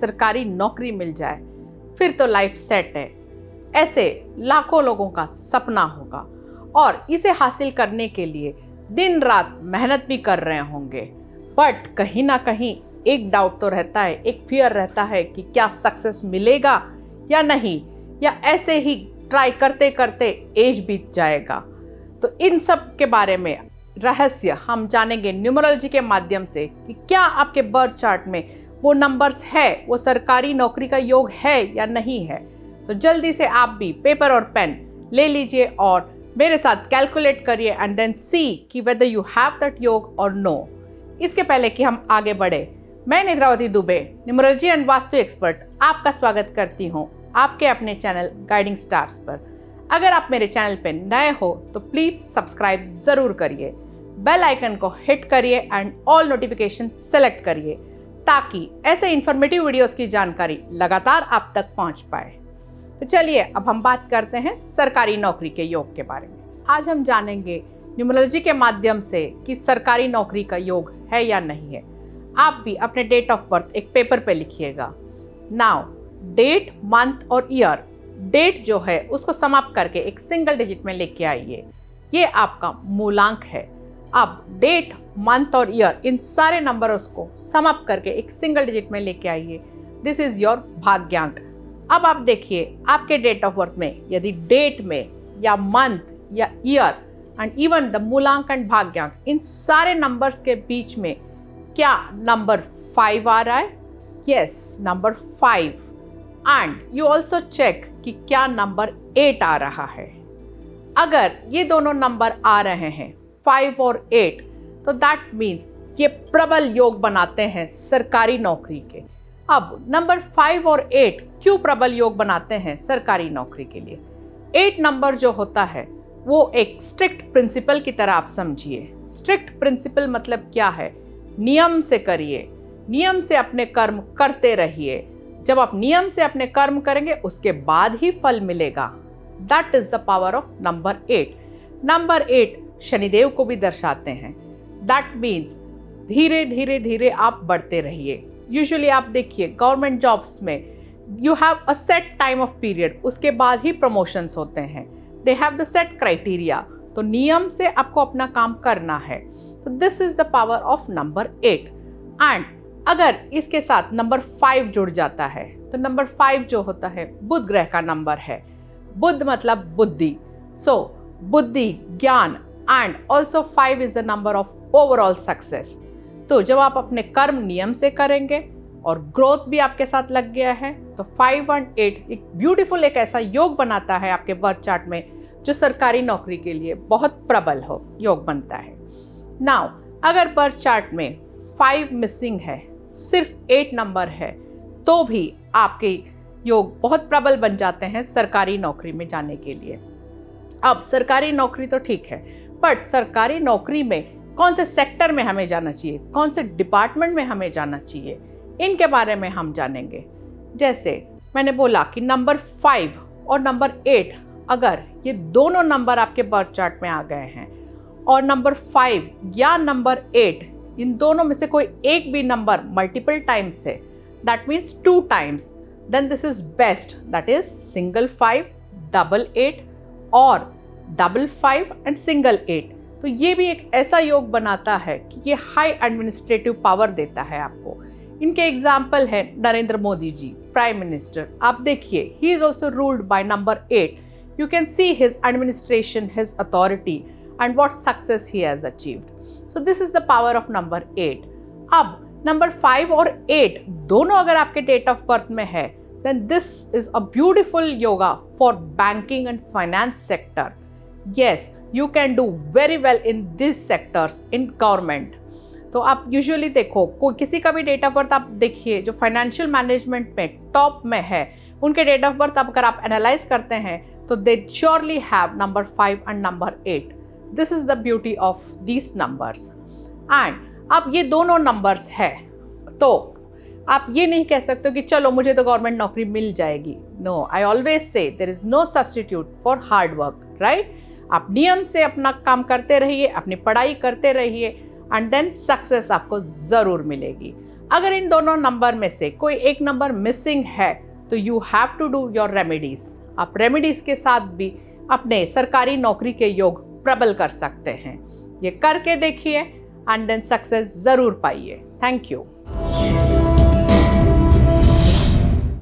सरकारी नौकरी मिल जाए फिर तो लाइफ सेट है। ऐसे लाखों लोगों का सपना होगा और इसे हासिल करने के लिए दिन रात मेहनत भी कर रहे होंगे, बट कहीं ना कहीं एक डाउट तो रहता है, एक फियर रहता है कि क्या सक्सेस मिलेगा या नहीं, या ऐसे ही ट्राई करते करते एज बीत जाएगा। तो इन सब के बारे में रहस्य हम जानेंगे न्यूमरोलॉजी के माध्यम से कि क्या आपके बर्थ चार्ट में वो नंबर्स है, वो सरकारी नौकरी का योग है या नहीं है। तो जल्दी से आप भी पेपर और पेन ले लीजिए और मेरे साथ कैलकुलेट करिए एंड देन सी कि वेदर यू हैव दैट योग और नो। इसके पहले कि हम आगे बढ़े, मैं Netravati Dubey, numerology and vastu expert, आपका स्वागत करती हूँ आपके अपने चैनल गाइडिंग स्टार्स पर। अगर आप मेरे चैनल पर नए हो तो प्लीज सब्सक्राइब जरूर करिए, बेल आइकन को हिट करिए एंड ऑल नोटिफिकेशन सेलेक्ट करिए ताकि ऐसे इंफॉर्मेटिव वीडियोस की जानकारी लगातार आप तक पहुंच पाए। तो चलिए अब हम बात करते हैं सरकारी नौकरी के योग के बारे में। आज हम जानेंगे न्यूमरोलॉजी के माध्यम से कि सरकारी नौकरी का योग है या नहीं है। आप भी अपने डेट ऑफ बर्थ एक पेपर पे लिखिएगा। नाउ डेट, मंथ और ईयर, डेट जो है उसको समाप्त करके एक सिंगल डिजिट में लेके आइए, ये आपका मूलांक है। अब डेट, मंथ और ईयर, इन सारे नंबर्स को समाप्त करके एक सिंगल डिजिट में लेके आइए, दिस इज योर भाग्यांक। अब आप देखिए आपके डेट ऑफ बर्थ में यदि डेट में या मंथ या ईयर एंड इवन द मूलांक एंड भाग्यांक, इन सारे नंबर्स के बीच में क्या नंबर 5 आ रहा है? Yes, number 5। And you also check कि क्या नंबर 8 आ रहा है। अगर ये दोनों नंबर आ रहे हैं 5 और 8, तो दैट मीन्स ये प्रबल योग बनाते हैं सरकारी नौकरी के। अब नंबर 5 और 8 क्यों प्रबल योग बनाते हैं सरकारी नौकरी के लिए? 8 नंबर जो होता है वो एक स्ट्रिक्ट प्रिंसिपल की तरह आप समझिए। स्ट्रिक्ट प्रिंसिपल मतलब क्या है? नियम से करिए, नियम से अपने कर्म करते रहिए। जब आप नियम से अपने कर्म करेंगे उसके बाद ही फल मिलेगा। That is the power of number 8। Number 8 Shanidev को भी दर्शाते हैं। दैट मीन्स धीरे धीरे धीरे आप बढ़ते रहिए। यूजुअली आप देखिए गवर्नमेंट जॉब्स में you have a set time of period, उसके बाद ही प्रमोशंस होते हैं। They have the set criteria, तो नियम से आपको अपना काम करना है। तो this is the power of number 8। And अगर इसके साथ नंबर 5 जुड़ जाता है तो नंबर 5 जो होता है बुध ग्रह का नंबर है। बुध मतलब बुद्धि, सो बुद्धि, ज्ञान, and also 5 is the number of overall success. तो जब आप अपने कर्म नियम से करेंगे और ग्रोथ भी आपके साथ लग गया है तो 5 और 8 एक ब्यूटीफुल एक ऐसा योग बनाता है आपके बर्थ चार्ट में जो सरकारी नौकरी के लिए बहुत प्रबल हो योग बनता है। नाउ अगर बर्थ चार्ट में 5 मिसिंग है, सिर्फ 8 नंबर है, तो भी आपके योग बहुत प्रबल बन जाते हैं सरकारी नौकरी में जाने के लिए। अब सरकारी नौकरी तो ठीक है, बट सरकारी नौकरी में कौन से सेक्टर में हमें जाना चाहिए, कौन से डिपार्टमेंट में हमें जाना चाहिए, इनके बारे में हम जानेंगे। जैसे मैंने बोला कि नंबर 5 और नंबर 8, अगर ये दोनों नंबर आपके बर्थ चार्ट में आ गए हैं और नंबर 5 या नंबर 8, इन दोनों में से कोई एक भी नंबर मल्टीपल टाइम्स है, that means 2 times, then this is best. That is single 5, double 8 और डबल 5 एंड सिंगल 8। तो ये भी एक ऐसा योग बनाता है कि ये हाई एडमिनिस्ट्रेटिव पावर देता है आपको। इनके एग्जाम्पल है नरेंद्र मोदी जी, प्राइम मिनिस्टर। आप देखिए he is also ruled by number 8। You can see his administration, his authority and what success he has achieved. So this is the power of number 8। अब number 5 और 8 दोनों अगर आपके डेट ऑफ बर्थ में है, then this is a beautiful yoga for banking and finance sector. Yes, you can do very well in these sectors in government. तो आप usually देखो कोई किसी का भी डेट ऑफ बर्थ आप देखिए जो फाइनेंशियल मैनेजमेंट में टॉप में है, उनके डेट ऑफ बर्थ अगर आप एनालाइज करते हैं तो they surely have number 5 and number 8. This is the beauty of these numbers. And अब ये दोनों नंबर्स है तो आप ये नहीं कह सकते कि चलो मुझे तो गवर्नमेंट नौकरी मिल जाएगी. No, I always say there is no substitute for hard work, right. आप नियम से अपना काम करते रहिए, अपनी पढ़ाई करते रहिए एंड देन सक्सेस आपको ज़रूर मिलेगी. अगर इन दोनों नंबर में से कोई एक नंबर मिसिंग है तो you have to do your remedies. आप रेमेडीज के साथ भी अपने सरकारी नौकरी के योग प्रबल कर सकते हैं। ये करके देखिए एंड देन सक्सेस जरूर पाइए। Thank you.